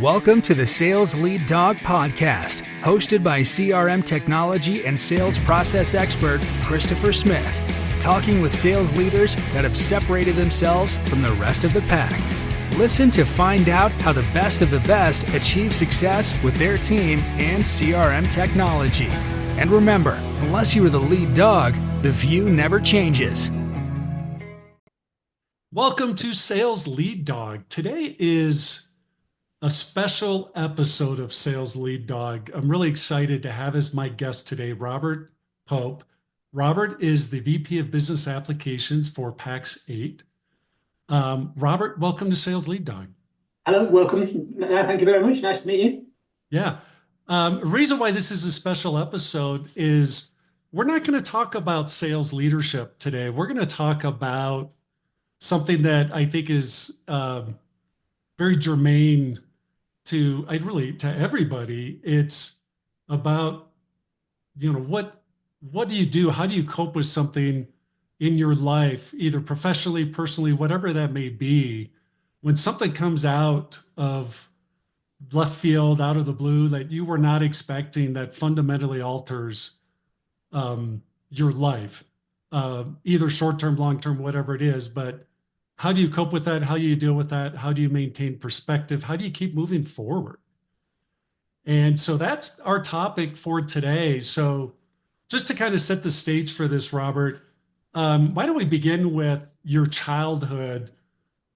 Welcome to the Sales Lead Dog Podcast, hosted by CRM technology and sales process expert Christopher Smith, talking with sales leaders that have separated themselves from the rest of the pack. Listen to find out how the best of the best achieve success with their team and CRM technology. And remember, unless you are the lead dog, the view never changes. Welcome to Sales Lead Dog. Today is a special episode of Sales Lead Dog. I'm really excited to have as my guest today, Robert Pope. Robert is the VP of Business Applications for PAX 8. Robert, welcome to Sales Lead Dog. Hello, welcome. Thank you very much. Nice to meet you. Yeah. The reason why this is a special episode is we're not going to talk about sales leadership today. We're going to talk about something that I think is very germane to everybody. It's about, what do you do? How do you cope with something in your life, either professionally, personally, whatever that may be, when something comes out of left field, out of the blue, that you were not expecting, that fundamentally alters your life, either short-term, long-term, whatever it is. But how do you cope with that? How do you deal with that? How do you maintain perspective? How do you keep moving forward? And so that's our topic for today. So just to kind of set the stage for this, Robert, why don't we begin with your childhood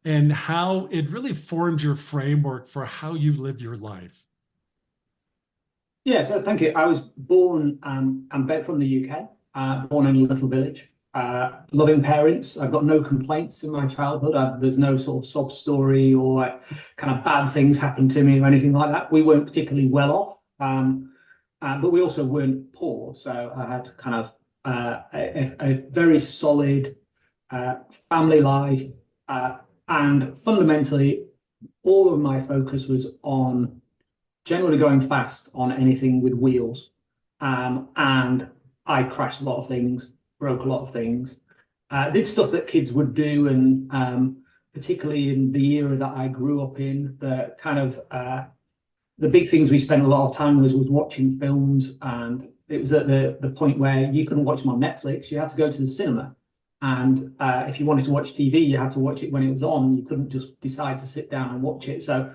and how it really formed your framework for how you live your life? Yeah, so thank you. I was born, I'm from the UK, born in a little village. Loving parents. I've got no complaints in my childhood. There's no sort of sob story or kind of bad things happened to me or anything like that. We weren't particularly well off, but we also weren't poor. So I had kind of a very solid family life, and fundamentally, all of my focus was on generally going fast on anything with wheels, and I crashed a lot of things. Broke a lot of things, did stuff that kids would do, and particularly in the era that I grew up in, the kind of the big things we spent a lot of time was watching films, and it was at the point where you couldn't watch them on Netflix. You had to go to the cinema, and if you wanted to watch TV, you had to watch it when it was on. You couldn't just decide to sit down and watch it. So,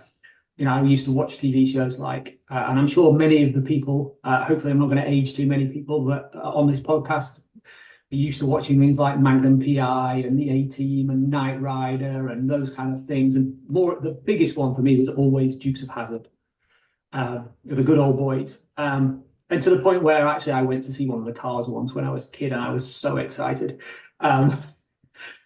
I used to watch TV shows like, and I'm sure many of the people, hopefully I'm not going to age too many people, but on this podcast, used to watching things like Magnum PI and The A-Team and Knight Rider and those kind of things. And the biggest one for me was always Dukes of Hazzard, the good old boys. And to the point where actually I went to see one of the cars once when I was a kid, and I was so excited. And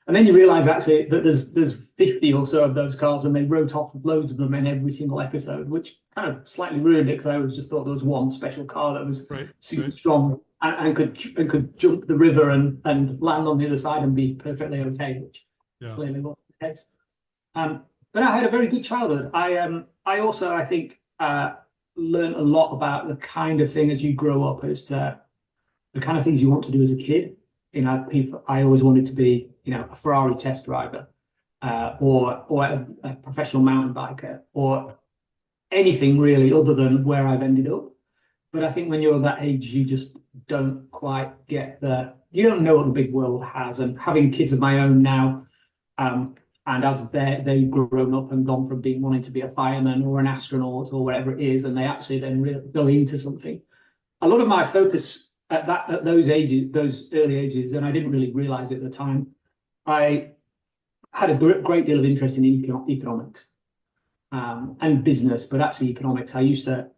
then you realize actually that there's 50 or so of those cars, and they wrote off loads of them in every single episode, which kind of slightly ruined it, because I always just thought there was one special car that was super strong and could jump the river and land on the other side and be perfectly okay, which clearly wasn't the case. But I had a very good childhood. I also, I think, learned a lot about the kind of thing as you grow up, as to the kind of things you want to do as a kid. I always wanted to be, a Ferrari test driver, or a professional mountain biker, or anything really other than where I've ended up. But I think when you're that age, you just don't quite get you don't know what the big world has. And having kids of my own now, and as they've grown up and gone from wanting to be a fireman or an astronaut or whatever it is, and they actually then really go into something. A lot of my focus at those ages, those early ages, and I didn't really realize it at the time, I had a great deal of interest in economics and business, but actually economics. I used to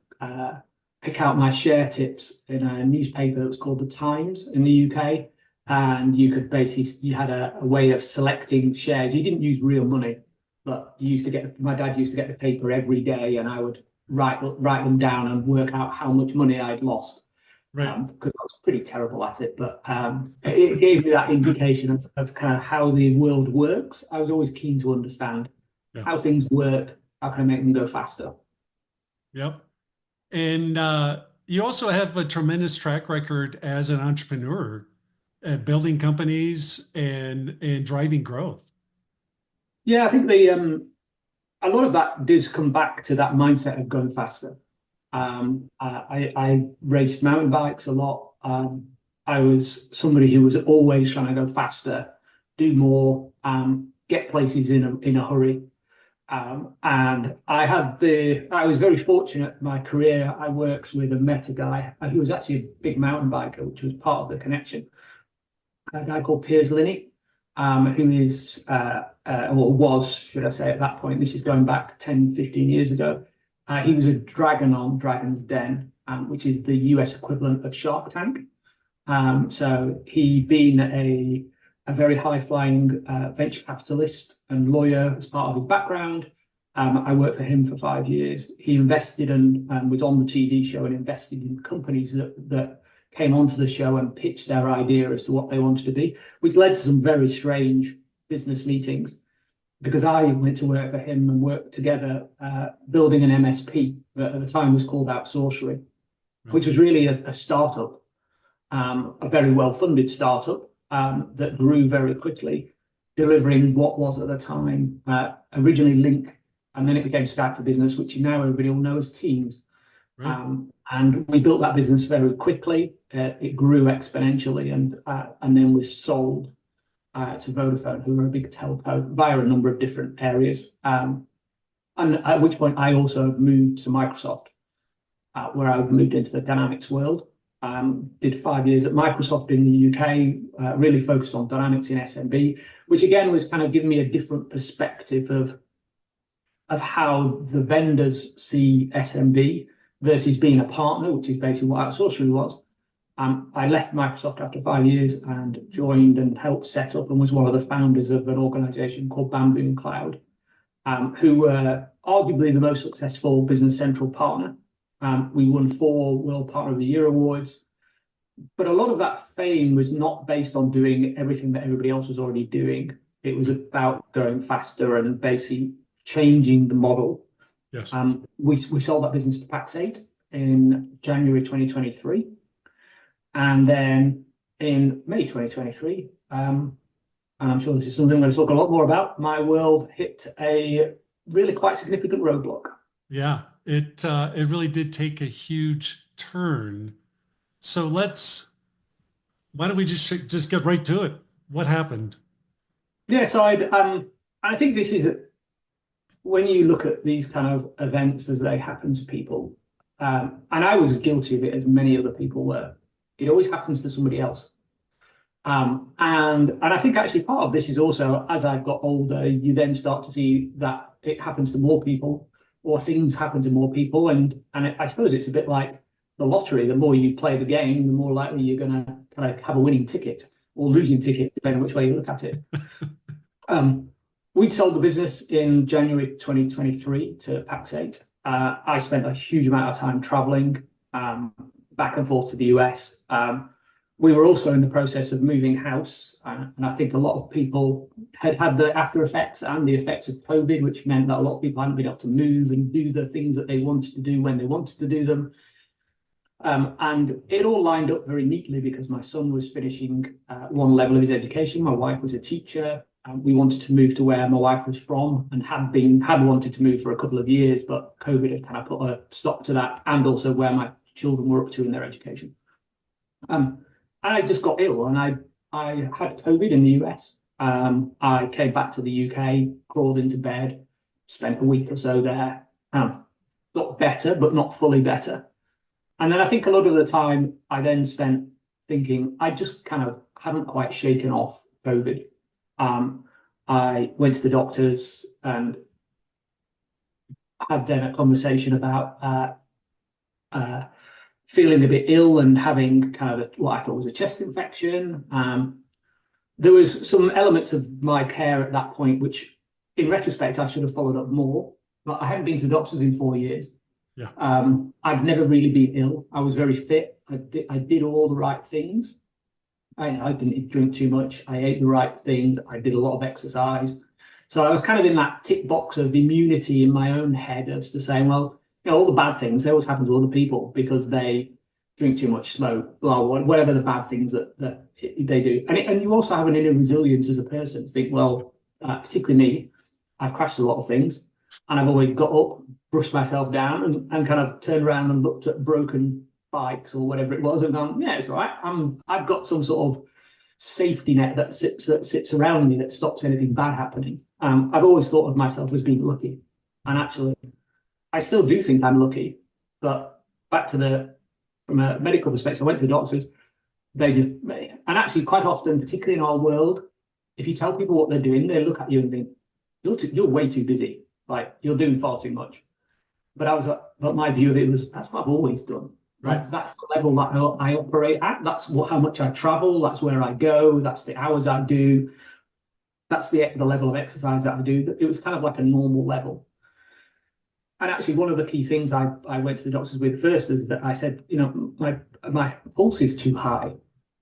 pick out my share tips in a newspaper that was called The Times in the UK, and you had a way of selecting shares. You didn't use real money, but my dad used to get the paper every day, and I would write them down and work out how much money I'd lost. Because I was pretty terrible at it, but it gave me that indication of kind of how the world works. I was always keen to understand how things work. How can I make them go faster? Yep. And you also have a tremendous track record as an entrepreneur, building companies and driving growth. Yeah, I think a lot of that does come back to that mindset of going faster. I raced mountain bikes a lot. I was somebody who was always trying to go faster, do more, get places in a hurry. And I was very fortunate in my career. I worked with and met a guy who was actually a big mountain biker, which was part of the connection. A guy called Piers Linney, who is, or was, should I say, at that point, this is going back 10, 15 years ago. He was a dragon on Dragon's Den, which is the US equivalent of Shark Tank. So he being a very high-flying venture capitalist and lawyer as part of his background. I worked for him for 5 years. He invested and was on the TV show and invested in companies that came onto the show and pitched their idea as to what they wanted to be, which led to some very strange business meetings, because I went to work for him and worked together building an MSP that at the time was called Outsourcery, which was really a startup, a very well-funded startup that grew very quickly, delivering what was at the time originally Link, and then it became Skype for Business, which now everybody will know as Teams. Right. And we built that business very quickly. It grew exponentially, and then was sold to Vodafone, who were a big telco, via a number of different areas. And at which point I also moved to Microsoft, where I moved into the Dynamics world. Did 5 years at Microsoft in the UK, really focused on Dynamics in SMB, which again was kind of giving me a different perspective of how the vendors see SMB versus being a partner, which is basically what Outsourcery was. I left Microsoft after 5 years and joined and helped set up and was one of the founders of an organization called Bamboo Cloud, who were arguably the most successful Business Central partner. We won 4 World Partner of the Year awards, but a lot of that fame was not based on doing everything that everybody else was already doing. It was about going faster and basically changing the model. Yes. We sold that business to Pax8 in January 2023. And then in May 2023, and I'm sure this is something I'm going to talk a lot more about, my world hit a really quite significant roadblock. Yeah, it really did take a huge turn. So why don't we just get right to it? What happened? Yeah, so I think this is when you look at these kind of events as they happen to people, and I was guilty of it as many other people were. It always happens to somebody else. And I think actually part of this is also, as I've got older, you then start to see that it happens to more people, or things happen to more people. And I suppose it's a bit like the lottery. The more you play the game, the more likely you're going to kind of have a winning ticket or losing ticket, depending on which way you look at it. We'd sold the business in January 2023 to Pax8. I spent a huge amount of time traveling back and forth to the US. We were also in the process of moving house, and I think a lot of people had the after effects and the effects of COVID, which meant that a lot of people hadn't been able to move and do the things that they wanted to do when they wanted to do them. And it all lined up very neatly because my son was finishing one level of his education. My wife was a teacher. We wanted to move to where my wife was from and had wanted to move for a couple of years, but COVID had kind of put a stop to that, and also where my children were up to in their education. I just got ill, and I had COVID in the US. I came back to the UK, crawled into bed, spent a week or so there, got better, but not fully better. And then I think a lot of the time I then spent thinking I just kind of hadn't quite shaken off COVID. I went to the doctors and had then a conversation about feeling a bit ill and having kind of what I thought was a chest infection. There was some elements of my care at that point, which in retrospect, I should have followed up more, but I hadn't been to the doctors in 4 years. Yeah. I'd never really been ill. I was very fit. I did all the right things. I didn't drink too much. I ate the right things. I did a lot of exercise. So I was kind of in that tick box of immunity in my own head as to saying, well, you know, all the bad things, they always happen to other people because they drink too much, smoke, blah, whatever the bad things that they do. And you also have an inner resilience as a person to think, well, particularly me, I've crashed a lot of things. And I've always got up, brushed myself down, and kind of turned around and looked at broken bikes or whatever it was, and gone, yeah, it's all right. I've got some sort of safety net that sits around me that stops anything bad happening. I've always thought of myself as being lucky, and actually, I still do think I'm lucky. But back to from a medical perspective, I went to the doctors. They just, and actually, quite often, particularly in our world, if you tell people what they're doing, they look at you and think, you're way too busy. Like, you're doing far too much. But my view of it was, that's what I've always done. Right. Like, that's the level that I operate at. That's how much I travel. That's where I go. That's the hours I do. That's the level of exercise that I do. It was kind of like a normal level. And actually, one of the key things I went to the doctors with first is that I said, my pulse is too high.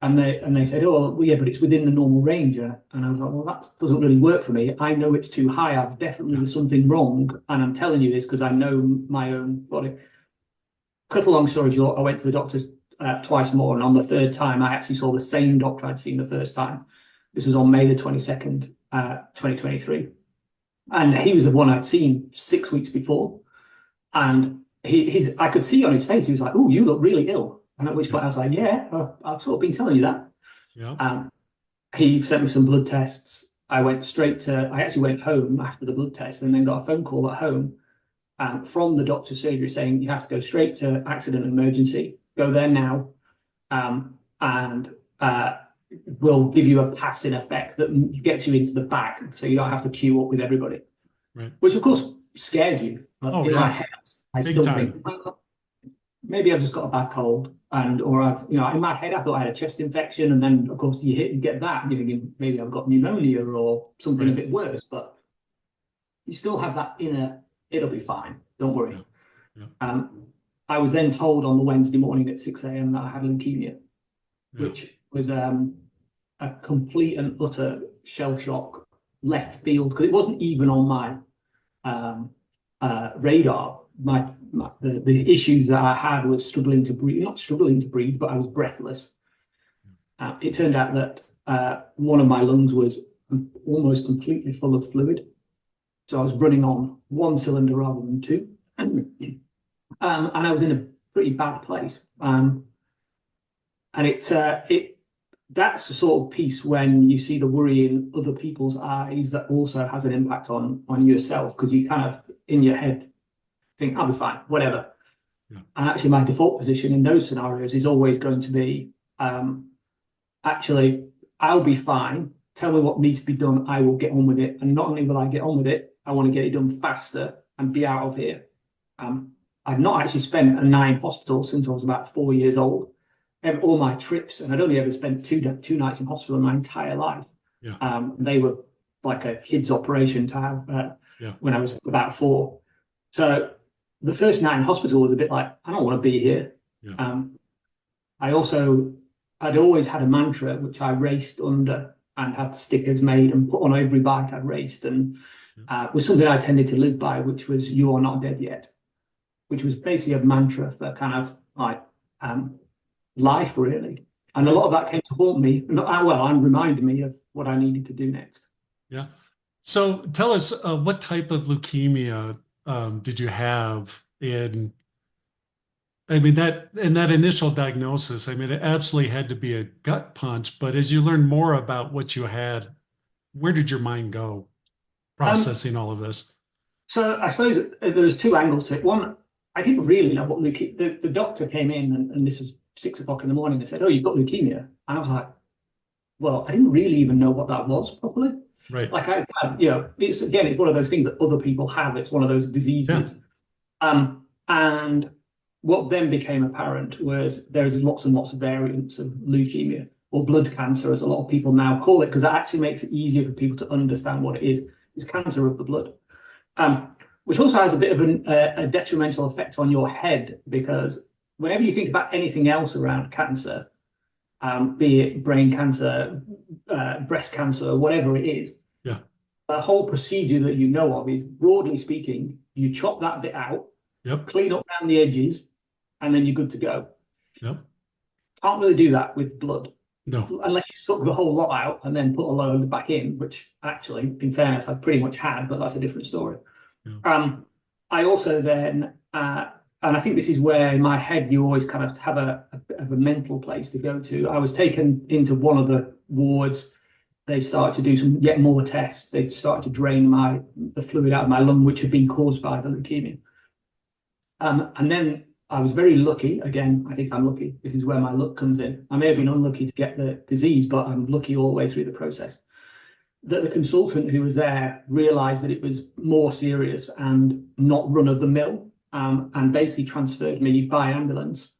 And they said, oh, well, yeah, but it's within the normal range. And I was like, well, that doesn't really work for me. I know it's too high. I've definitely there's something wrong. And I'm telling you this because I know my own body. Cut a long story short, I went to the doctors twice more. And on the third time, I actually saw the same doctor I'd seen the first time. This was on May the 22nd, 2023. And he was the one I'd seen 6 weeks before. And I could see on his face, he was like, oh, you look really ill. And at which point I was like, yeah, I've sort of been telling you that. Yeah. He sent me some blood tests. I actually went home after the blood test and then got a phone call at home from the doctor's surgery saying you have to go straight to accident and emergency, go there now, and we'll give you a pass in effect that gets you into the back so you don't have to queue up with everybody. Right. Which of course scares you. But in my head, I still think, well, maybe I've just got a bad cold, or I've, in my head I thought I had a chest infection, and then of course you get that, and you're thinking maybe I've got pneumonia or something a bit worse, but you still have that inner, it'll be fine, don't worry. Yeah. I was then told on the Wednesday morning at 6 a.m. that I had leukemia, which was a complete and utter shell shock, left field, because it wasn't even on my radar. The issues that I had was not struggling to breathe, but I was breathless. It turned out that one of my lungs was almost completely full of fluid. So I was running on one cylinder rather than two. And I was in a pretty bad place. And that's the sort of piece when you see the worry in other people's eyes that also has an impact on yourself, because you kind of, in your head, think, I'll be fine, whatever. Yeah. And actually my default position in those scenarios is always going to be, actually, I'll be fine. Tell me what needs to be done. I will get on with it. And not only will I get on with it, I want to get it done faster and be out of here. I've not actually spent a 9 hospital since I was about 4 years old. All my trips, and I'd only ever spent two nights in hospital in my entire life. Yeah. They were like a kid's operation to have when I was about 4. So the first night in hospital was a bit like, I don't want to be here. Yeah. I'd always had a mantra which I raced under and had stickers made and put on every bike I'd raced, and was something I tended to live by, which was "You are not dead yet," which was basically a mantra for kind of like life, really. And a lot of that came to haunt me, and reminded me of what I needed to do next. Yeah. So tell us, what type of leukemia did you have? And I mean, that initial diagnosis, I mean, it absolutely had to be a gut punch, but as you learn more about what you had, where did your mind go processing all of this? So I suppose there's 2 angles to it. One, I didn't really know what leukemia, the doctor came in and this was 6 o'clock in the morning and said, oh, you've got leukemia. And I was like, well, I didn't really even know what that was properly. Right. Like it's one of those things that other people have. It's one of those diseases. Yeah. And what then became apparent was there's lots and lots of variants of leukemia, or blood cancer, as a lot of people now call it, because that actually makes it easier for people to understand what it is. It's cancer of the blood, which also has a bit of a detrimental effect on your head, because whenever you think about anything else around cancer, be it brain cancer, breast cancer, whatever it is, yeah, the whole procedure that you know of is, broadly speaking, you chop that bit out, yep, clean up around the edges, and then you're good to go. Yep. Can't really do that with blood. No. Unless you suck the whole lot out and then put a load back in, which actually, in fairness, I pretty much had, but that's a different story. Yeah. I also then, and I think this is where in my head you always kind of have a mental place to go to. I was taken into one of the wards. They started to do yet more tests. They started to drain the fluid out of my lung, which had been caused by the leukemia. And then I was very lucky. Again, I think I'm lucky. This is where my luck comes in. I may have been unlucky to get the disease, but I'm lucky all the way through the process. That the consultant who was there realized that it was more serious and not run of the mill, and basically transferred me by ambulance,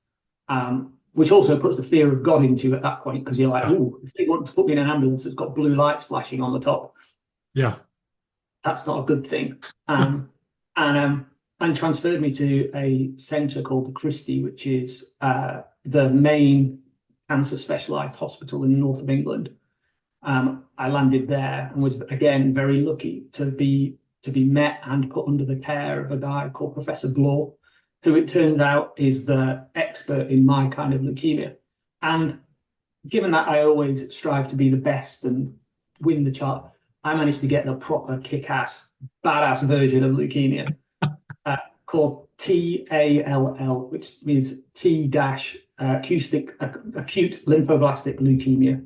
which also puts the fear of God into you at that point, because you're like, oh, if they want to put me in an ambulance that's got blue lights flashing on the top, Yeah. that's not a good thing. And transferred me to a centre called the Christie, which is the main cancer specialised hospital in the north of England. I landed there and was again very lucky to be met and put under the care of a guy called Professor Blaw, who it turns out is the expert in my kind of leukemia. And given that I always strive to be the best and win the chart, I managed to get the proper kick-ass, badass version of leukemia called TALL, which means acute lymphoblastic leukemia,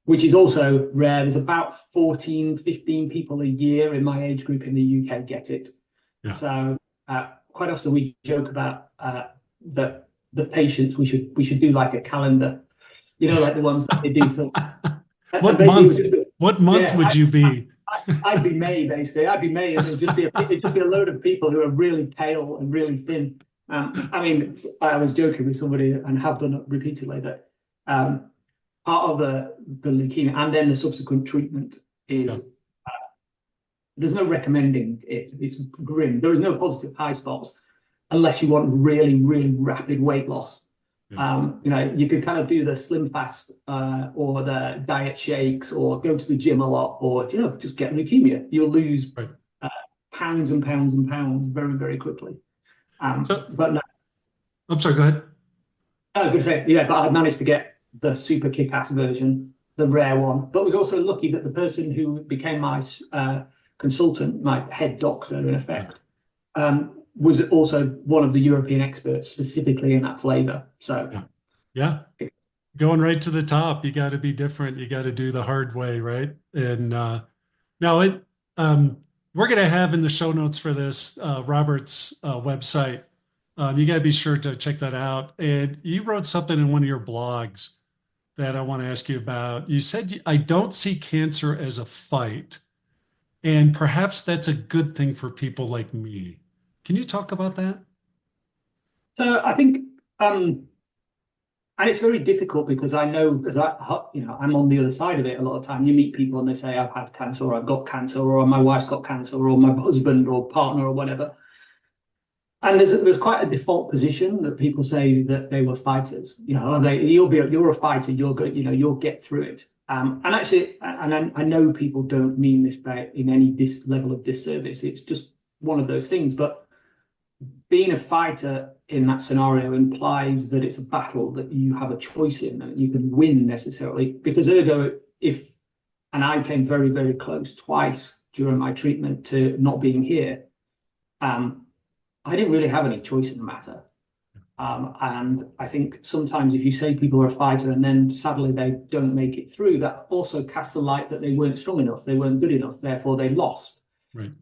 which is also rare. There's about 14, 15 people a year in my age group in the UK get it. Yeah. So quite often we joke about the patients. We should do like a calendar, like the ones that they do for. What month would you be? I'd be May, basically. I'd be May, and it'd just be a load of people who are really pale and really thin. I mean, I was joking with somebody, and have done it repeatedly, that part of the leukemia and then the subsequent treatment is there's no recommending it. It's grim. There is no positive high spots unless you want really, really rapid weight loss. You could kind of do the slim fast or the diet shakes, or go to the gym a lot, or just get leukemia. You'll lose pounds and pounds and pounds very, very quickly. But no, I'm sorry, go ahead. I was going to say, but I managed to get the super kick-ass version, the rare one, but was also lucky that the person who became my consultant, my head doctor in effect, was also one of the European experts specifically in that flavor. So going right to the top, you got to be different. You got to do the hard way, right? And now we're going to have in the show notes for this Robert's website. You got to be sure to check that out. And you wrote something in one of your blogs that I want to ask you about. You said, I don't see cancer as a fight, and perhaps that's a good thing for people like me. Can you talk about that? So I think, and it's very difficult because I know, because I'm on the other side of it a lot of the time. You meet people and they say, I've had cancer, or I've got cancer, or my wife's got cancer, or my husband or partner or whatever. And there's quite a default position that people say that they were fighters. You're a fighter. You're good. You'll get through it. And actually, and I know people don't mean this in any level of disservice. It's just one of those things. But being a fighter in that scenario implies that it's a battle that you have a choice in, and you can win necessarily. Because ergo, and I came very, very close twice during my treatment to not being here. I didn't really have any choice in the matter. And I think sometimes if you say people are a fighter and then sadly they don't make it through, that also casts a light that they weren't strong enough, they weren't good enough, therefore they lost. Right.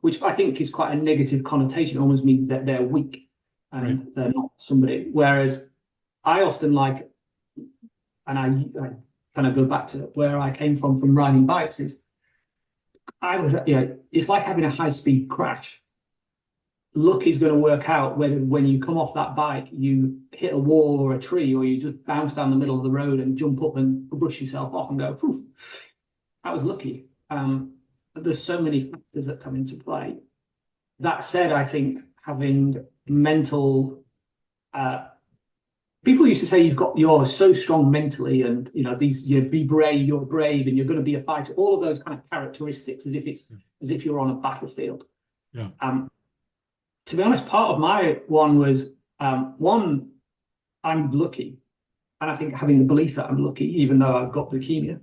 Which I think is quite a negative connotation. It almost means that they're weak and they're not somebody. Whereas I often like, and I kind of go back to where I came from riding bikes, is it's like having a high-speed crash. Luck is going to work out whether when you come off that bike, you hit a wall or a tree, or you just bounce down the middle of the road and jump up and brush yourself off and go, poof, that was lucky. There's so many factors that come into play. That said, I think having mental, people used to say you're so strong mentally, and be brave, you're brave, and you're going to be a fighter. All of those kind of characteristics, as if you're on a battlefield. Yeah. To be honest, part of my one was I'm lucky, and I think having the belief that I'm lucky, even though I've got leukemia.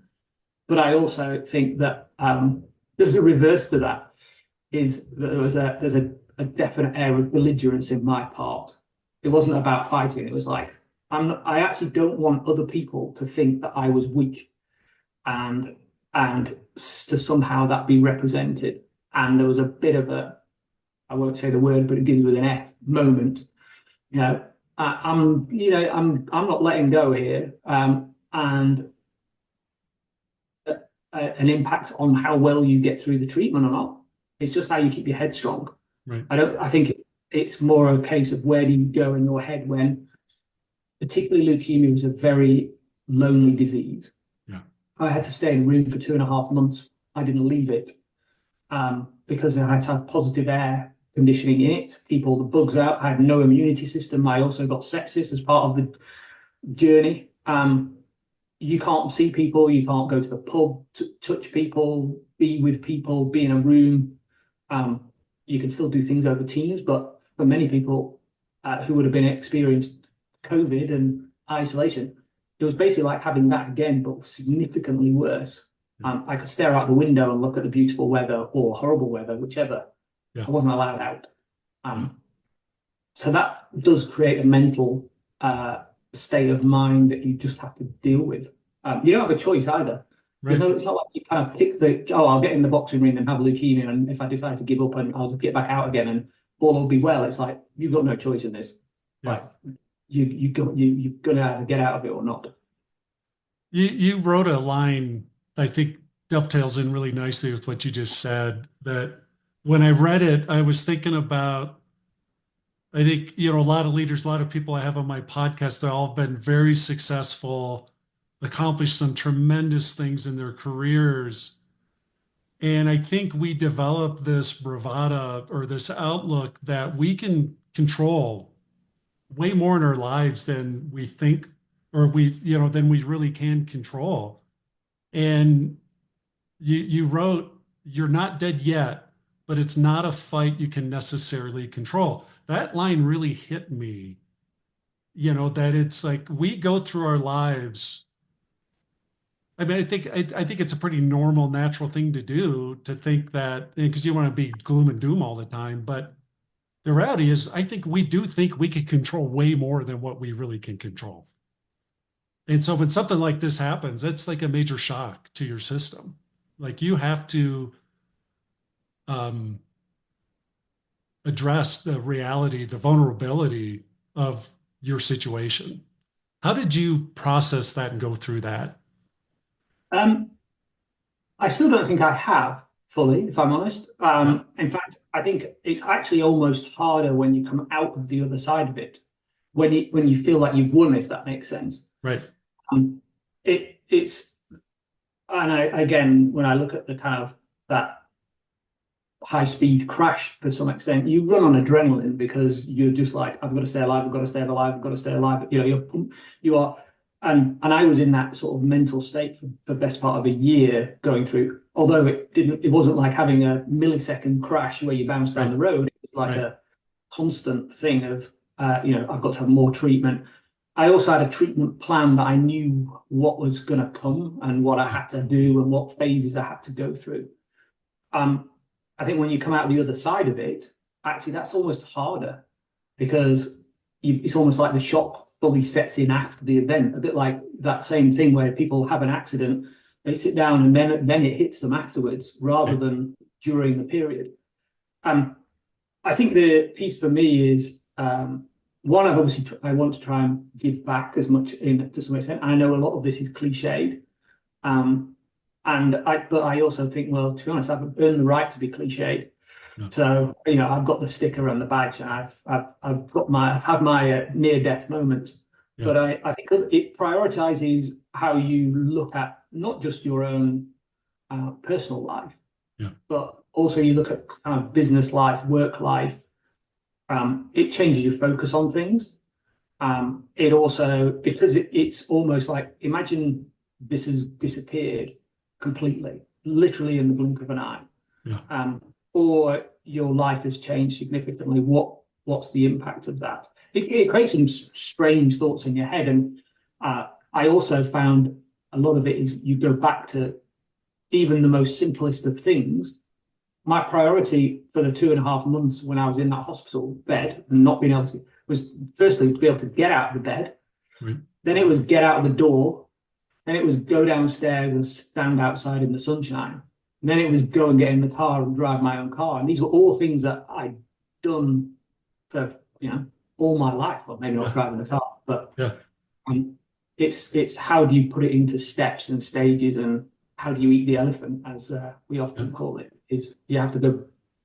But I also think that there's a reverse to that. is that there's a definite air of belligerence in my part. It wasn't about fighting. It was like, I actually don't want other people to think that I was weak, and to somehow that be represented. And there was a bit of a, I won't say the word, but it begins with an F, moment. You know, I'm not letting go here, and an impact on how well you get through the treatment or not. It's just how you keep your head strong. Right. I think it's more a case of where do you go in your head when, particularly leukemia was a very lonely disease. Yeah. I had to stay in a room for 2.5 months. I didn't leave it because I had to have positive air conditioning in it, keep all the bugs out. I had no immunity system. I also got sepsis as part of the journey. You can't see people, you can't go to the pub, touch people, be with people, be in a room. You can still do things over Teams, but for many people who would have been experienced COVID and isolation, it was basically like having that again, but significantly worse. I could stare out the window and look at the beautiful weather or horrible weather, whichever. Yeah. I wasn't allowed out. So that does create a mental state of mind that you just have to deal with. You don't have a choice either. Right. It's not like you kind of pick I'll get in the boxing ring and have leukemia, and if I decide to give up, and I'll just get back out again and all will be well. It's like you've got no choice in this. Yeah. Like you're gonna either get out of it or not. You wrote a line I think dovetails in really nicely with what you just said, that when I read it, I was thinking about, I think, a lot of leaders, a lot of people I have on my podcast, they've all been very successful, accomplished some tremendous things in their careers. And I think we develop this bravado or this outlook that we can control way more in our lives than we think, or than we really can control. And you wrote, "You're not dead yet, but it's not a fight you can necessarily control." That line really hit me, that it's like we go through our lives. I mean, I think it's a pretty normal, natural thing to do, to think that, because you want to be gloom and doom all the time. But the reality is, I think we do think we can control way more than what we really can control. And so when something like this happens, it's like a major shock to your system. Like you have to address the reality, the vulnerability of your situation. How did you process that and go through that? I still don't think I have fully, if I'm honest. In fact, I think it's actually almost harder when you come out of the other side of it, when you feel like you've won, if that makes sense. Right. Again, when I look at the kind of that high speed crash to some extent, you run on adrenaline because you're just like, I've got to stay alive, I've got to stay alive, I've got to stay alive. You are, and I was in that sort of mental state for the best part of a year going through. Although it wasn't like having a millisecond crash where you bounce down the road. It was like a constant thing of, I've got to have more treatment. I also had a treatment plan that I knew what was going to come and what I had to do and what phases I had to go through. I think when you come out the other side of it, actually that's almost harder, because it's almost like the shock fully sets in after the event. A bit like that same thing where people have an accident, they sit down and then it hits them afterwards rather than during the period. I think the piece for me is, one, I want to try and give back as much to some extent. I know a lot of this is cliched. But I also think, well, to be honest, I've earned the right to be cliched. Yeah. So, I've got the sticker and the badge, and I've had my near-death moments. Yeah. But I think it prioritizes how you look at not just your own personal life, but also you look at kind of business life, work life. It changes your focus on things. It also, because it's almost like, imagine this has disappeared completely, literally in the blink of an eye. Yeah. Or your life has changed significantly. What's the impact of that? It creates some strange thoughts in your head. And I also found a lot of it is you go back to even the most simplest of things. my priority for the 2.5 months when I was in that hospital bed and not being able to was firstly to be able to get out of the bed. Right. Then it was get out of the door. Then it was go downstairs and stand outside in the sunshine. And then it was go and get in the car and drive my own car. And these were all things that I'd done for, all my life. Well, maybe not driving the car, but it's how do you put it into steps and stages, and how do you eat the elephant, as we often call it, is you have to go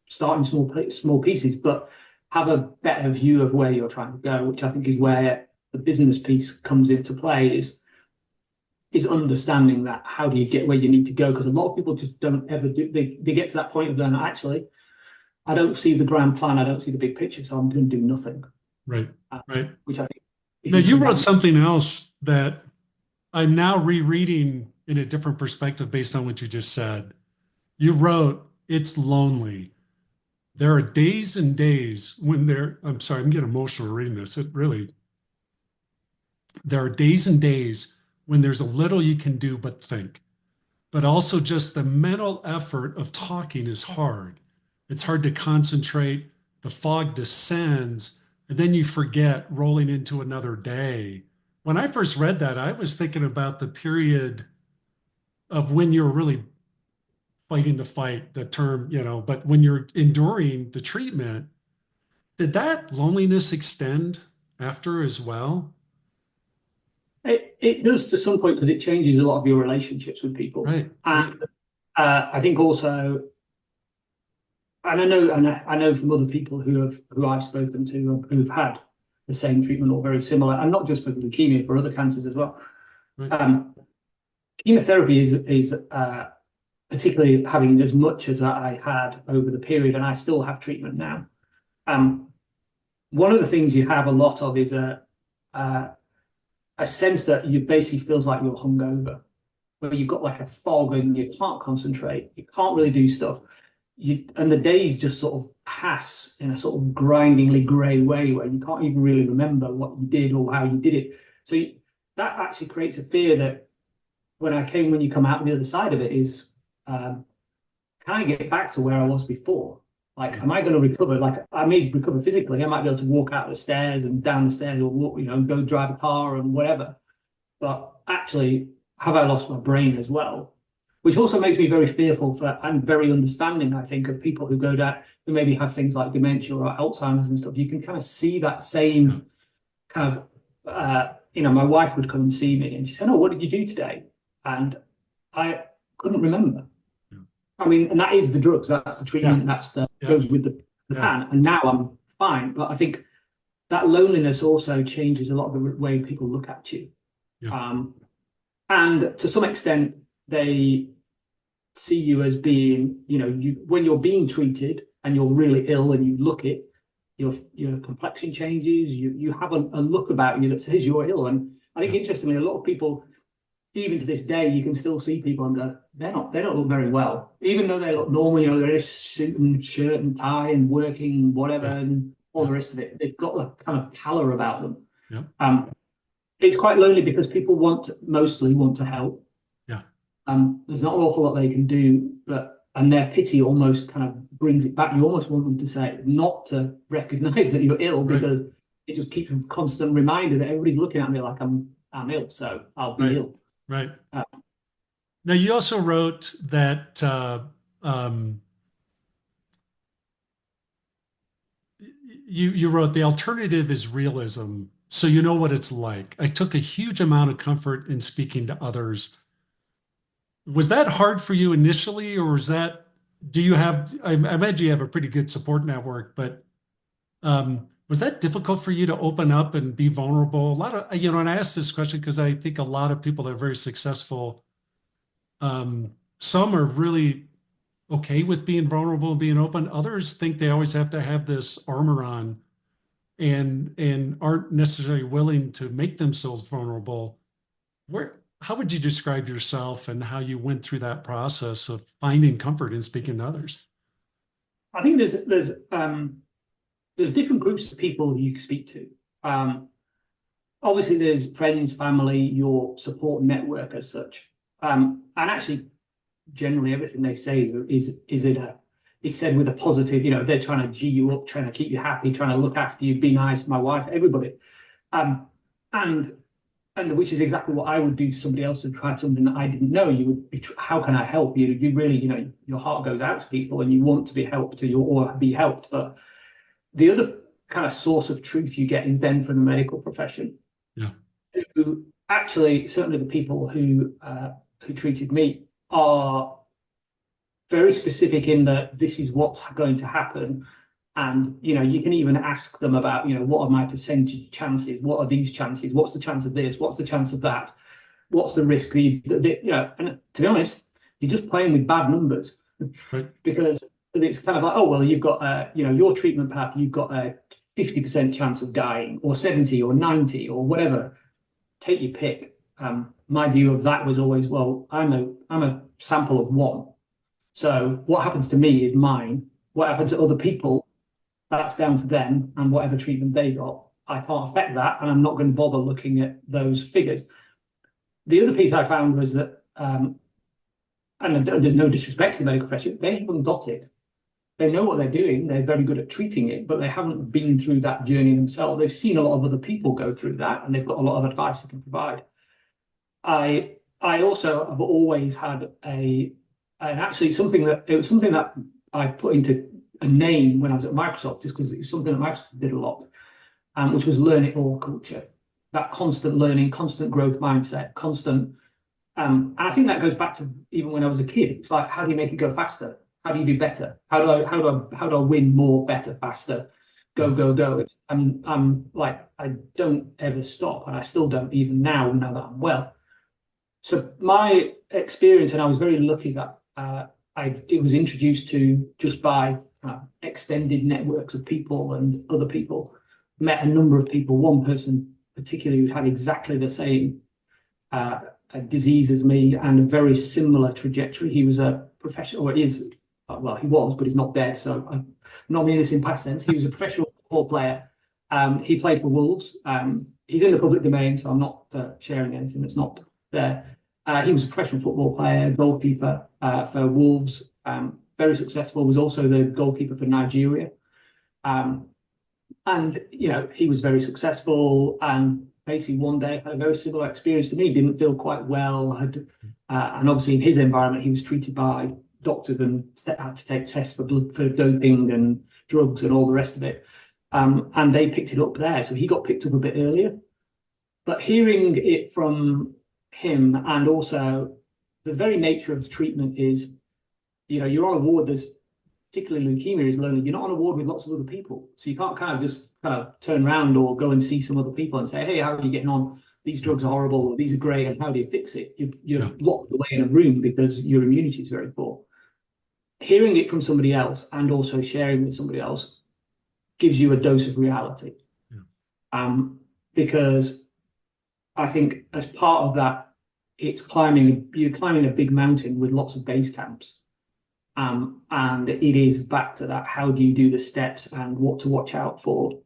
start in small pieces, but have a better view of where you're trying to go, which I think is where the business piece comes into play, is understanding that how do you get where you need to go, because a lot of people just don't ever do. They get to that point of going, actually, I don't see the grand plan, I don't see the big picture, so I'm going to do nothing. Right. Which I think. Now, you wrote something else that I'm now rereading in a different perspective based on what you just said. You wrote, "It's lonely. There are days and days when I'm sorry, I'm getting emotional reading this. There are days and days when there's a little you can do but think. But also just the mental effort of talking is hard. It's hard to concentrate. The fog descends, and then you forget, rolling into another day." When I first read that, I was thinking about the period of when you're really fighting the fight, the term, but when you're enduring the treatment, did that loneliness extend after as well? It does to some point, because it changes a lot of your relationships with people. Right. And I think also, and I know from other people who I've spoken to who've had the same treatment or very similar, and not just for leukemia, for other cancers as well. Right. Chemotherapy is particularly having as much as I had over the period, and I still have treatment now. One of the things you have a lot of is a sense that you basically feels like you're hungover, where you've got like a fog and you can't concentrate, you can't really do stuff. And the days just sort of pass in a sort of grindingly grey way, where you can't even really remember what you did or how you did it. So that actually creates a fear that when you come out on the other side of it is, can I get back to where I was before? Like, am I going to recover? Like, I may recover physically. I might be able to walk out the stairs and down the stairs, or walk, go drive a car and whatever. But actually, have I lost my brain as well? Which also makes me very fearful and very understanding, I think, of people who go down, who maybe have things like dementia or Alzheimer's and stuff. You can kind of see that same kind of, my wife would come and see me and she said, "Oh, what did you do today?" And I couldn't remember. I mean, and that is the drugs, that's the treatment, goes with the pan. And now I'm fine. But I think that loneliness also changes a lot of the way people look at you. And to some extent, they see you as being, when you're being treated and you're really ill and you look it, your complexion changes, you have a look about you that says you're ill. And I think interestingly, a lot of people, even to this day, you can still see people and go, they don't look very well, even though they look normal. They're in a suit and shirt and tie and working whatever and all the rest of it. They've got a kind of pallor about them. It's quite lonely because people mostly want to help. There's not an awful lot they can do, and their pity almost kind of brings it back. You almost want them to say, not to recognize that you're ill, because it just keeps a constant reminder that everybody's looking at me like I'm ill, so I'll be ill. Right. Now, you also wrote that you wrote, "The alternative is realism, so you know what it's like. I took a huge amount of comfort in speaking to others." Was that hard for you initially, or I imagine you have a pretty good support network, but was that difficult for you to open up and be vulnerable? A lot of, and I asked this question because I think a lot of people that are very successful, some are really okay with being vulnerable and being open. Others think they always have to have this armor on and aren't necessarily willing to make themselves vulnerable. How would you describe yourself and how you went through that process of finding comfort in speaking to others? I think there's different groups of people you speak to. Obviously, there's friends, family, your support network as such. And actually, generally, everything they say is in is said with a positive, they're trying to G you up, trying to keep you happy, trying to look after you, be nice, my wife, everybody. And which is exactly what I would do to somebody else who tried something that I didn't know. You would be, how can I help you? You really, your heart goes out to people and you want to be helped or be helped. But the other kind of source of truth you get is then from the medical profession. Yeah. Who actually, certainly the people who treated me are very specific in that this is what's going to happen. And, you can even ask them about, what are my percentage chances? What are these chances? What's the chance of this? What's the chance of that? What's the risk? And to be honest, you're just playing with bad numbers. Right. Because it's kind of like, oh, well, you've got, your treatment path, you've got a 50% chance of dying or 70 or 90 or whatever. Take your pick. My view of that was always, well, I'm a sample of one. So what happens to me is mine. What happens to other people, that's down to them and whatever treatment they got. I can't affect that, and I'm not going to bother looking at those figures. The other piece I found was that, and there's no disrespect to the medical profession, they haven't got it. They know what they're doing. They're very good at treating it, but they haven't been through that journey themselves. They've seen a lot of other people go through that, and they've got a lot of advice they can provide. I also have always had something that I put into a name when I was at Microsoft, just because it was something that Microsoft did a lot, which was learn it all culture. That constant learning, constant growth mindset, constant. And I think that goes back to even when I was a kid. It's like, how do you make it go faster? How do you do better? How do I win more, better, faster? Go. I'm like, I don't ever stop, and I still don't even now that I'm well. So my experience, and I was very lucky that it was introduced to just by extended networks of people and other people. Met a number of people, one person particularly who had exactly the same disease as me and a very similar trajectory. He was a professional, or is, well, he was, but he's not dead, so I'm not meaning this in past tense. He was a professional football player. He played for Wolves. He's in the public domain, so I'm not sharing anything that's not there. He was a professional football player, goalkeeper for Wolves, very successful, was also the goalkeeper for Nigeria. And, he was very successful, and basically one day had a very similar experience to me, didn't feel quite well, and obviously in his environment, he was treated by doctors and had to take tests for doping and drugs and all the rest of it. And they picked it up there. So he got picked up a bit earlier. But hearing it from him, and also the very nature of treatment is, you're on a ward, there's particularly leukemia is lonely. You're not on a ward with lots of other people. So you can't kind of turn around or go and see some other people and say, hey, how are you getting on? These drugs are horrible, or these are great, and how do you fix it? You're locked away in a room because your immunity is very poor. Hearing it from somebody else and also sharing with somebody else gives you a dose of reality. Yeah. Because I think as part of that, you're climbing a big mountain with lots of base camps. And it is back to that, how do you do the steps and what to watch out for?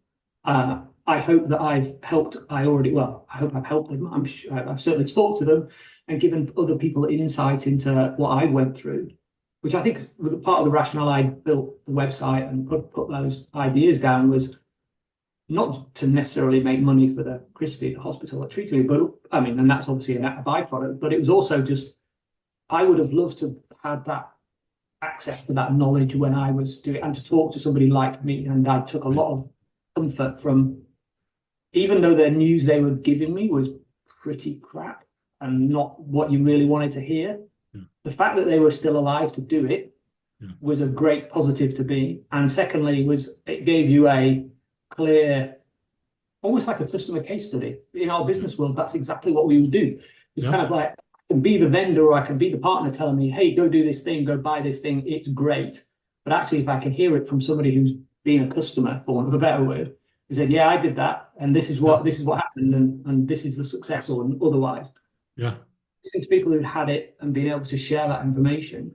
I hope that I've helped. I hope I've helped them. I've certainly talked to them and given other people insight into what I went through, which I think part of the rationale I built the website and put those ideas down was not to necessarily make money for the Christie, the hospital that treated me, but and that's obviously a byproduct, but it was also just, I would have loved to have had that access to that knowledge when I was doing it, and to talk to somebody like me. And I took a lot of comfort from, even though the news they were giving me was pretty crap and not what you really wanted to hear, the fact that they were still alive to do it was a great positive to me. And secondly, it gave you a clear, almost like a customer case study. In our business world, that's exactly what we would do. It's kind of like, I can be the vendor, or I can be the partner telling me, hey, go do this thing, go buy this thing, it's great. But actually, if I can hear it from somebody who's been a customer, for want of a better word, who said, yeah, I did that, and this is what happened, and this is the success, or otherwise. Yeah. Since people who'd had it and been able to share that information,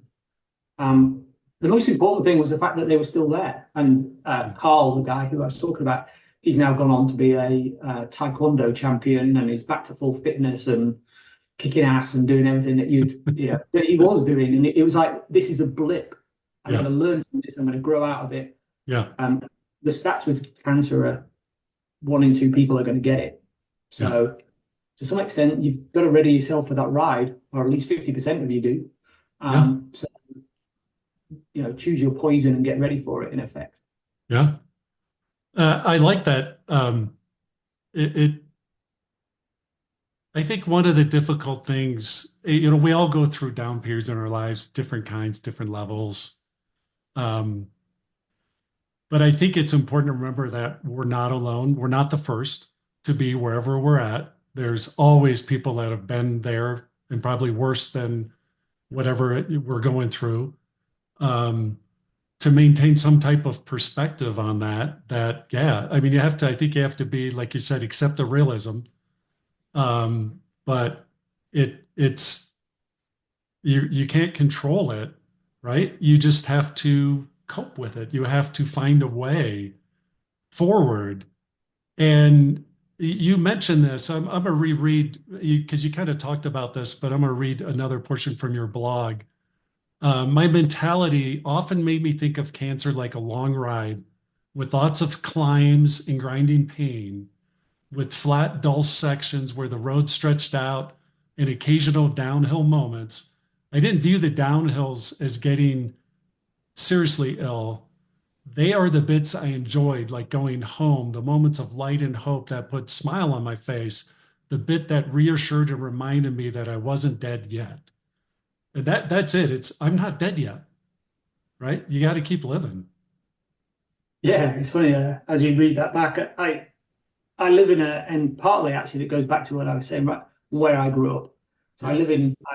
the most important thing was the fact that they were still there. And Carl, the guy who I was talking about, he's now gone on to be a taekwondo champion, and he's back to full fitness and kicking ass and doing everything that that he was doing. And it was like, this is a blip. I'm going to learn from this. I'm going to grow out of it. Yeah. The stats with cancer are 1 in 2 people are going to get it. So to some extent, you've got to ready yourself for that ride, or at least 50% of you do. So, choose your poison and get ready for it, in effect. Yeah. I like that. I think one of the difficult things, we all go through down periods in our lives, different kinds, different levels. But I think it's important to remember that we're not alone. We're not the first to be wherever we're at. There's always people that have been there and probably worse than whatever we're going through. To maintain some type of perspective on that, I mean, I think you have to be, like you said, accept the realism. But it's you can't control it, right? You just have to cope with it. You have to find a way forward. And you mentioned this. I'm going to reread, because you kind of talked about this, but I'm going to read another portion from your blog. My mentality often made me think of cancer like a long ride with lots of climbs and grinding pain, with flat, dull sections where the road stretched out and occasional downhill moments. I didn't view the downhills as getting seriously ill. They are the bits I enjoyed, like going home, the moments of light and hope that put a smile on my face, the bit that reassured and reminded me that I wasn't dead yet. And that's it. I'm not dead yet, right? You got to keep living. Yeah, it's funny, as you read that back, I live and partly actually that goes back to what I was saying, right, where I grew up. So I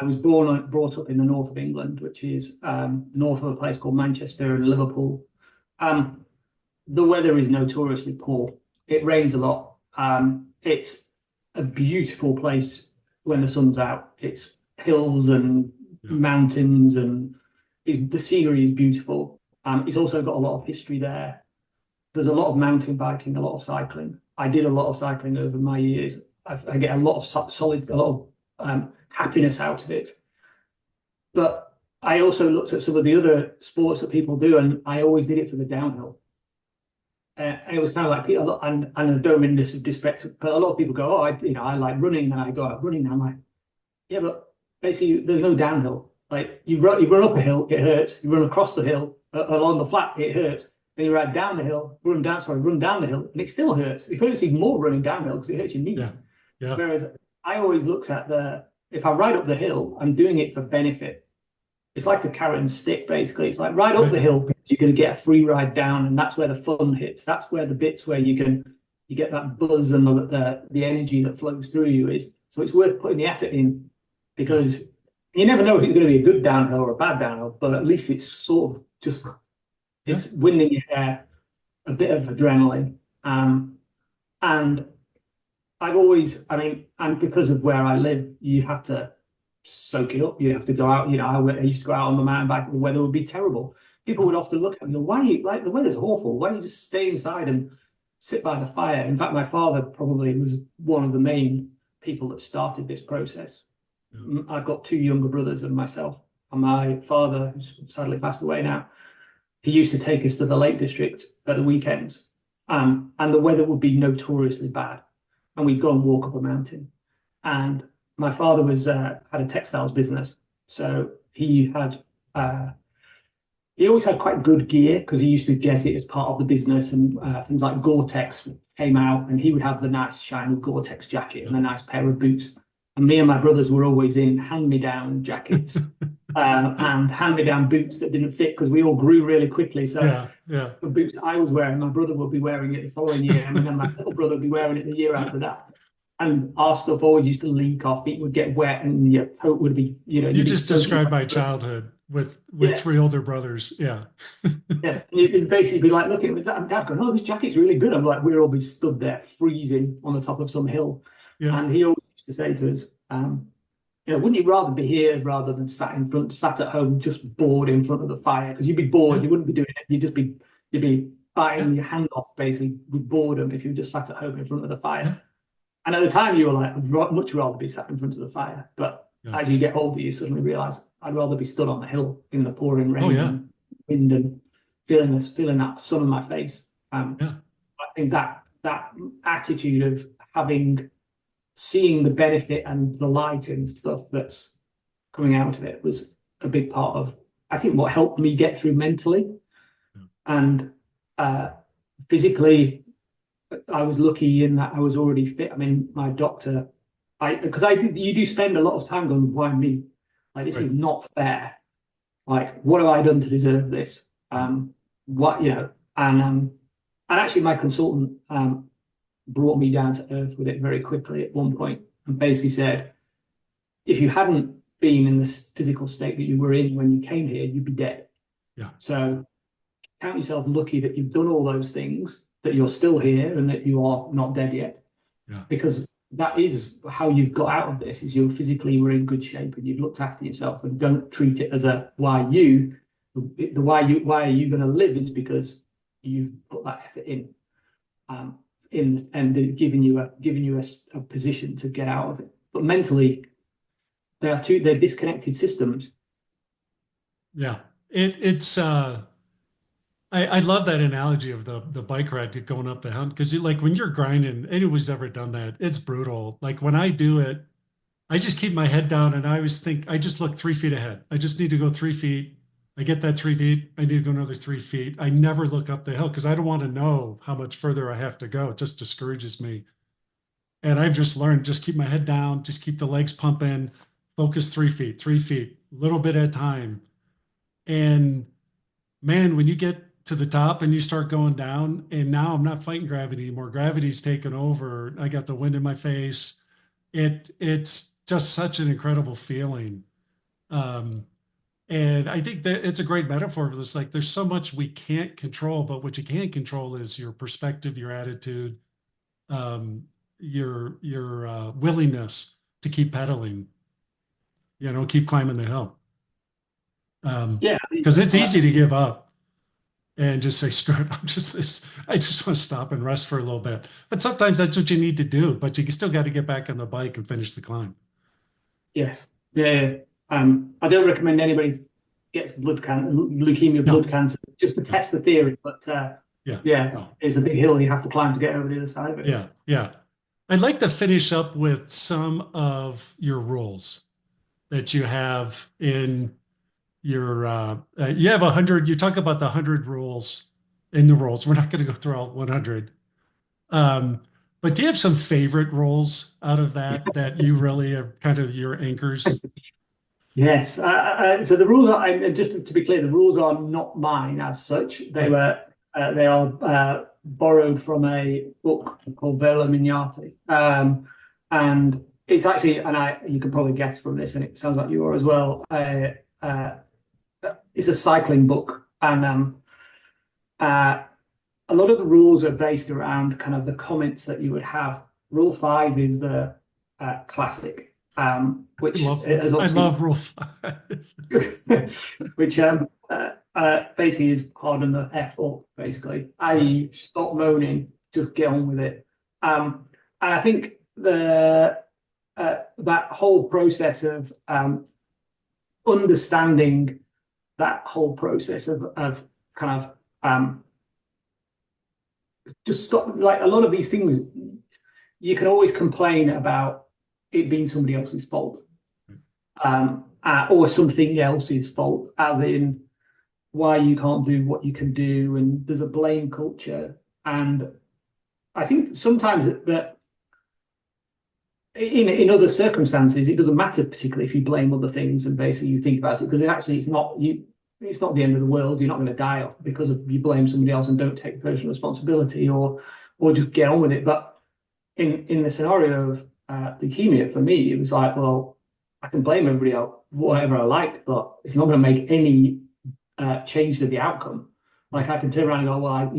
was brought up in the north of England, which is north of a place called Manchester and Liverpool. The weather is notoriously poor. It rains a lot. It's a beautiful place when the sun's out. It's hills and mountains, and the scenery is beautiful. It's also got a lot of history there. There's a lot of mountain biking, a lot of cycling. I did a lot of cycling over my years. I get a lot of happiness out of it. But I also looked at some of the other sports that people do, and I always did it for the downhill. And it was kind of like, and I don't mean this with disrespect, but a lot of people go, I like running, and I go out running. And I'm like, yeah, but basically there's no downhill. Like you run up a hill, it hurts. You run across the hill, along the flat, it hurts. Then you ride down the hill, run down the hill, and it still hurts. It hurts even more running downhill because it hurts your knees. Yeah. Whereas I always looked at if I ride up the hill, I'm doing it for benefit. It's like the carrot and stick, basically. It's like ride up the hill because you're going to get a free ride down, and that's where the fun hits. That's where the bits where you get that buzz and the energy that flows through you is. So it's worth putting the effort in, because you never know if it's going to be a good downhill or a bad downhill, but at least it's sort of just it's winding your hair, a bit of adrenaline. And and because of where I live, you have to soak it up. You have to go out. I used to go out on the mountain bike. The weather would be terrible. People would often look at me and go, why are you, like, the weather's awful. Why don't you just stay inside and sit by the fire? In fact, my father probably was one of the main people that started this process. I've got 2 younger brothers and myself. And my father, who's sadly passed away now, he used to take us to the Lake District at the weekends. And the weather would be notoriously bad. And we'd go and walk up a mountain. And my father had a textiles business. So he always had quite good gear, because he used to get it as part of the business, and things like Gore-Tex came out, and he would have the nice shiny Gore-Tex jacket and a nice pair of boots. And me and my brothers were always in hand-me-down jackets and hand-me-down boots that didn't fit, because we all grew really quickly. So the boots I was wearing, my brother would be wearing it the following year, and then my little brother would be wearing it the year after that. And our stuff always used to leak off. It would get wet, and your coat would be, You just described my childhood with 3 older brothers. Yeah. Yeah. You'd basically be like looking at that, Dad going, oh, this jacket's really good. I'm like, we'd all be stood there freezing on the top of some hill. Yeah. And he always used to say to us, wouldn't you rather be here rather than sat at home, just bored in front of the fire? Because you'd be bored, you wouldn't be doing it. You'd be biting your hand off, basically, with boredom, if you just sat at home in front of the fire. And at the time, you were like, I'd much rather be sat in front of the fire. But as you get older, you suddenly realise I'd rather be stood on the hill in the pouring rain wind and feeling that sun on my face. Yeah. I think that attitude of seeing the benefit and the light and stuff that's coming out of it was a big part of, I think, what helped me get through mentally. And physically, I was lucky in that I was already fit. I mean, my doctor, you do spend a lot of time going, why me? Like, this is not fair. Like, what have I done to deserve this? What, you know, and actually my consultant brought me down to earth with it very quickly at one point and basically said, if you hadn't been in this physical state that you were in when you came here, you'd be dead. Yeah. So count yourself lucky that you've done all those things, that you're still here and that you are not dead yet. Yeah. Because that is how you've got out of this, is you physically were in good shape and you've looked after yourself, and don't treat it as a why you. The why are you going to live is because you've put that effort in and giving you a position to get out of it. But mentally, they're disconnected systems. Yeah, it's I love that analogy of the bike ride going up the hill, because like when you're grinding, anyone's ever done that, it's brutal. Like when I do it, I just keep my head down and I always think, I just look 3 feet ahead. I just need to go 3 feet. I get that 3 feet. I need to go another 3 feet. I never look up the hill because I don't want to know how much further I have to go. It just discourages me. And I've just learned, just keep my head down, just keep the legs pumping, focus 3 feet, a little bit at a time. And man, when you get to the top and you start going down, and now I'm not fighting gravity anymore. Gravity's taken over. I got the wind in my face. It's just such an incredible feeling. And I think that it's a great metaphor for this. Like, there's so much we can't control, but what you can control is your perspective, your attitude, your willingness to keep pedaling, keep climbing the hill. Because it's easy to give up and just say, screw it, I just want to stop and rest for a little bit. But sometimes that's what you need to do, but you still got to get back on the bike and finish the climb. Yes. Yeah. I don't recommend anybody gets leukemia blood cancer just to test the theory, but it's a big hill you have to climb to get over the other side of it. Yeah. I'd like to finish up with some of your rules that you have in your, you have 100, you talk about the 100 rules in the rules. We're not going to go through all 100. But do you have some favorite rules out of that you really are kind of your anchors? Yes. So the rules are, just to be clear, the rules are not mine as such. They are borrowed from a book called Vela Mignati. And it's actually, you can probably guess from this, and it sounds like you are as well, it's a cycling book. And a lot of the rules are based around kind of the comments that you would have. Rule 5 is the classic. Which I love Rule 5, which basically is pardon the F up, basically. I stop moaning, just get on with it. And I think that whole process of understanding that whole process of kind of just stop, like a lot of these things, you can always complain about it being somebody else's fault, or something else's fault, as in why you can't do what you can do, and there's a blame culture. And I think sometimes that in other circumstances, it doesn't matter particularly if you blame other things and basically you think about it, because it's not the end of the world. You're not going to die off because of you blame somebody else and don't take personal responsibility, or just get on with it. But in the scenario of leukemia, for me, it was like, well, I can blame everybody else whatever I like, but it's not going to make any change to the outcome. Like, I can turn around and go, well,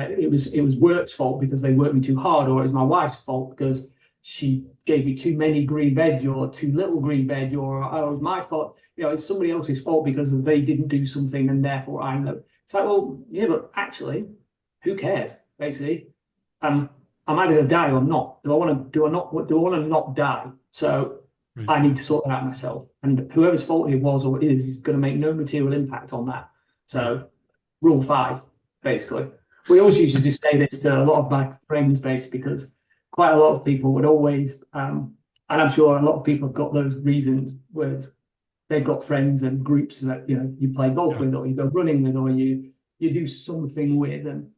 it was work's fault because they worked me too hard, or it was my wife's fault because she gave me too many green veg or too little green veg, or it was my fault. It's somebody else's fault because they didn't do something and therefore I know. It's like, well, yeah, but actually, who cares? Basically, I'm either going to die or not. Do I want to not die? So I need to sort that out myself. And whoever's fault it was or is going to make no material impact on that. So rule 5, basically. We always used to just say this to a lot of my friends, basically, because quite a lot of people would always, and I'm sure a lot of people have got those reasons where they've got friends and groups that, you know, you play golf with, or you go running with, or you do something with, and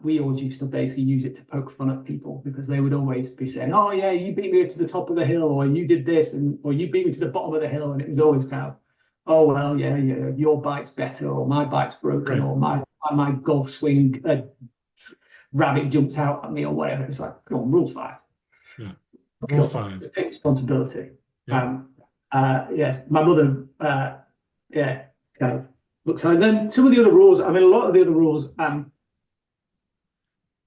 we always used to basically use it to poke fun at people, because they would always be saying, oh yeah, you beat me to the top of the hill, or you did this, or you beat me to the bottom of the hill. And it was always kind of, oh, well, yeah, your bike's better, or my bike's broken, or my golf swing rabbit jumped out at me, or whatever. It's like, come on, rule 5. Yeah. Rule 5. Take responsibility. Yeah. Yes, my mother, kind of looks at it. Then some of the other rules, I mean, a lot of the other rules are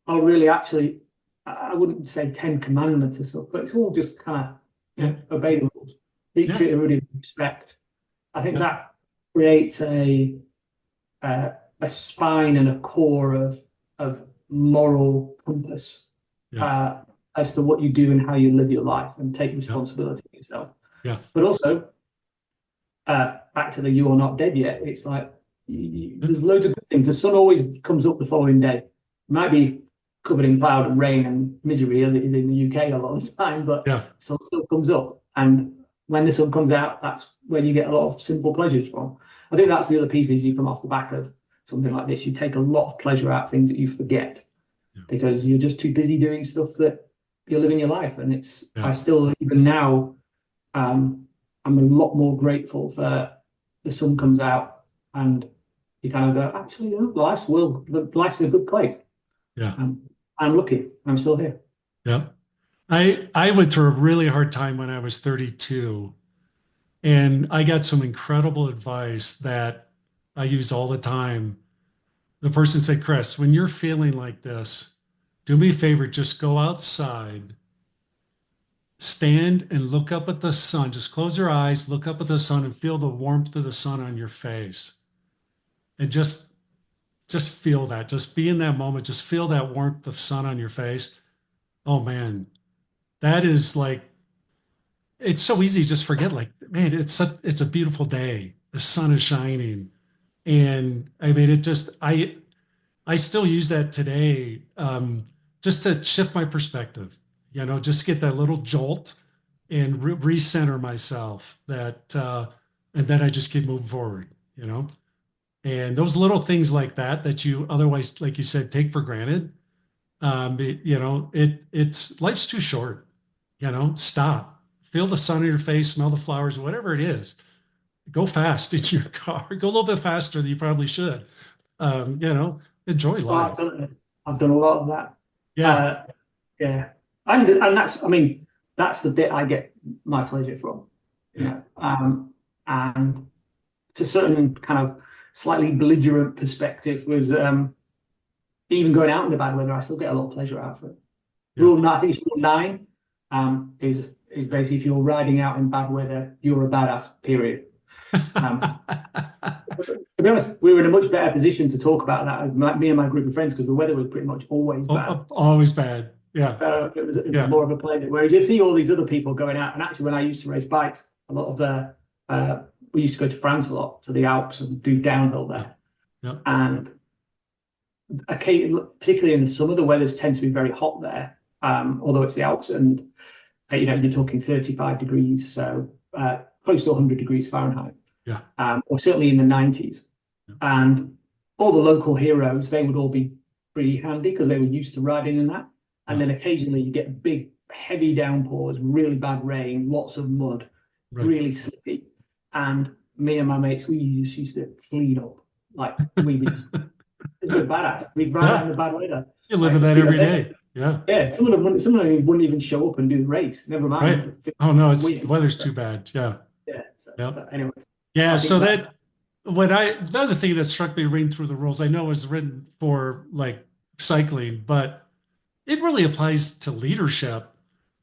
really actually, I wouldn't say 10 commandments and stuff, but it's all just kind of obey the rules. Treat everybody with respect. I think that creates a spine and a core of moral compass as to what you do and how you live your life, and take responsibility for yourself. Yeah. But also, back to the you are not dead yet. It's like there's loads of good things. The sun always comes up the following day. It might be covered in cloud and rain and misery, as it is in the UK a lot of the time, but the sun still comes up. And when the sun comes out, that's when you get a lot of simple pleasures from. I think that's the other piece, is you come off the back of something like this, you take a lot of pleasure out of things that you forget, because you're just too busy doing stuff that you're living your life. And it's, I still, even now, I'm a lot more grateful for the sun comes out and you kind of go, actually, you know, life's a good place. Yeah. I'm lucky. I'm still here. Yeah. I went through a really hard time when I was 32, and I got some incredible advice that I use all the time. The person said, Chris, when you're feeling like this, do me a favor, just go outside, stand and look up at the sun. Just close your eyes, look up at the sun, and feel the warmth of the sun on your face. And just feel that. Just be in that moment. Just feel that warmth of sun on your face. Oh, man. That is like, it's so easy to just forget, like, man, it's a beautiful day. The sun is shining. And I mean, I still use that today, just to shift my perspective, you know, just get that little jolt and recenter myself, that, and then I just keep moving forward, you know. And those little things like that you otherwise, like you said, take for granted, you know, it's life's too short, you know. Stop, feel the sun on your face, smell the flowers, whatever it is. Go fast in your car, go a little bit faster than you probably should, you know, enjoy life. I've done a lot of that. Yeah. And that's, I mean, that's the bit I get my pleasure from, you know. And to a certain kind of slightly belligerent perspective was even going out in the bad weather, I still get a lot of pleasure out of it. I think it's rule 9, is basically, if you're riding out in bad weather, you're a badass, period. To be honest, we were in a much better position to talk about that as me and my group of friends, because the weather was pretty much always bad. Always bad. Yeah. So it was more of a pleasure. Whereas you see all these other people going out, and actually when I used to race bikes, a lot of we used to go to France a lot, to the Alps, and do downhill there. Yeah. And particularly in the summer, the weather tends to be very hot there, although it's the Alps, and you know, you're talking 35 degrees, so close to 100 degrees Fahrenheit. Yeah. Or certainly in the 90s. Yeah. And all the local heroes, they would all be pretty handy because they were used to riding in that. And then occasionally you get big, heavy downpours, really bad rain, lots of mud, really slippy. And me and my mates, we just used to clean up. Like, we were just badass. We'd ride out in the bad weather. You live in that every day. Yeah. Yeah. Some of them wouldn't even show up and do the race. Never mind. Right. Oh no, the weather's too bad. Yeah. Yeah. So, anyway. Yeah. So the other thing that struck me reading through the rules, I know is written for like cycling, but it really applies to leadership.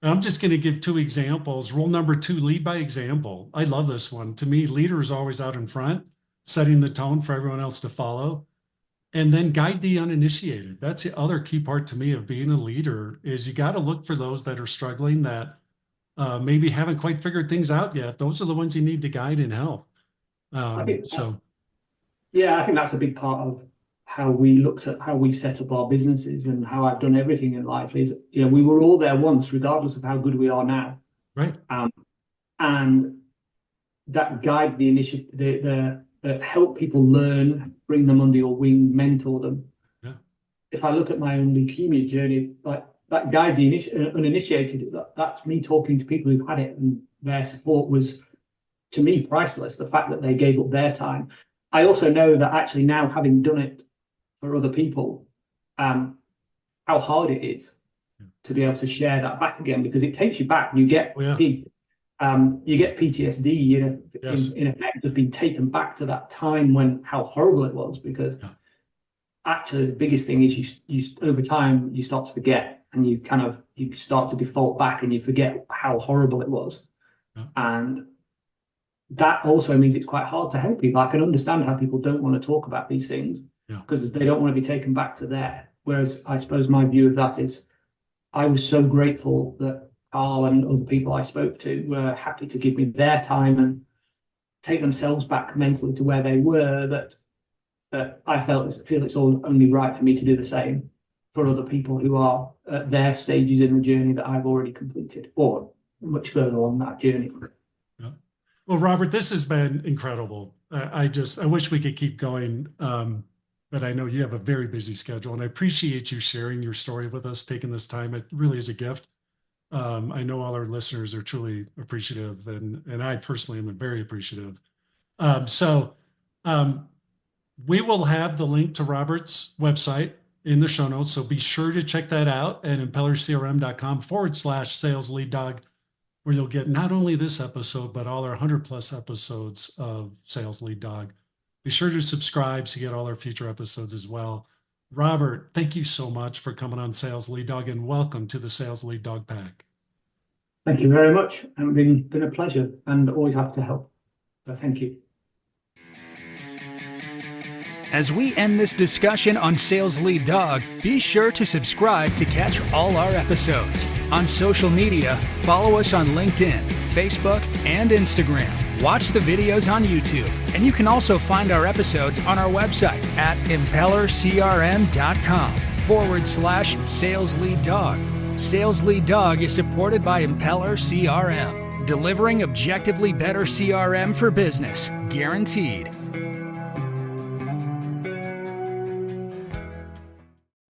And I'm just going to give 2 examples. Rule number 2, lead by example. I love this one. To me, leader is always out in front, setting the tone for everyone else to follow. And then guide the uninitiated. That's the other key part to me of being a leader, is you got to look for those that are struggling, that maybe haven't quite figured things out yet. Those are the ones you need to guide and help. Yeah, I think that's a big part of how we looked at how we set up our businesses and how I've done everything in life is, we were all there once, regardless of how good we are now. Right. And that guide the initiative, the help people learn, bring them under your wing, mentor them. Yeah. If I look at my own leukemia journey, like that guide the uninitiated, that's me talking to people who've had it, and their support was, to me, priceless. The fact that they gave up their time. I also know that actually now, having done it for other people, how hard it is to be able to share that back again, because it takes you back. You get you get PTSD, Yes. in effect, of being taken back to that time when how horrible it was. Because actually, the biggest thing is you over time you start to forget, and you start to default back, and you forget how horrible it was, and that also means it's quite hard to help people. I can understand how people don't want to talk about these things because they don't want to be taken back to there. Whereas I suppose my view of that is, I was so grateful that Carl and other people I spoke to were happy to give me their time and take themselves back mentally to where they were, that I feel it's all only right for me to do the same for other people who are at their stages in the journey that I've already completed, or much further on that journey. Yeah. Well, Robert, this has been incredible. I wish we could keep going, but I know you have a very busy schedule, and I appreciate you sharing your story with us, taking this time. It really is a gift. I know all our listeners are truly appreciative, and I personally am very appreciative. We will have the link to Robert's website in the show notes, so be sure to check that out at impellercrm.com/sales lead dog, where you'll get not only this episode, but all our 100+ episodes of Sales Lead Dog. Be sure to subscribe so you get all our future episodes as well. Robert, thank you so much for coming on Sales Lead Dog, and welcome to the Sales Lead Dog Pack. Thank you very much. It's been a pleasure, and always happy to help. So thank you. As we end this discussion on Sales Lead Dog, be sure to subscribe to catch all our episodes. On social media, follow us on LinkedIn, Facebook, and Instagram. Watch the videos on YouTube, and you can also find our episodes on our website at impellercrm.com/Sales Lead Dog. Sales Lead Dog is supported by Impeller CRM, delivering objectively better CRM for business, guaranteed.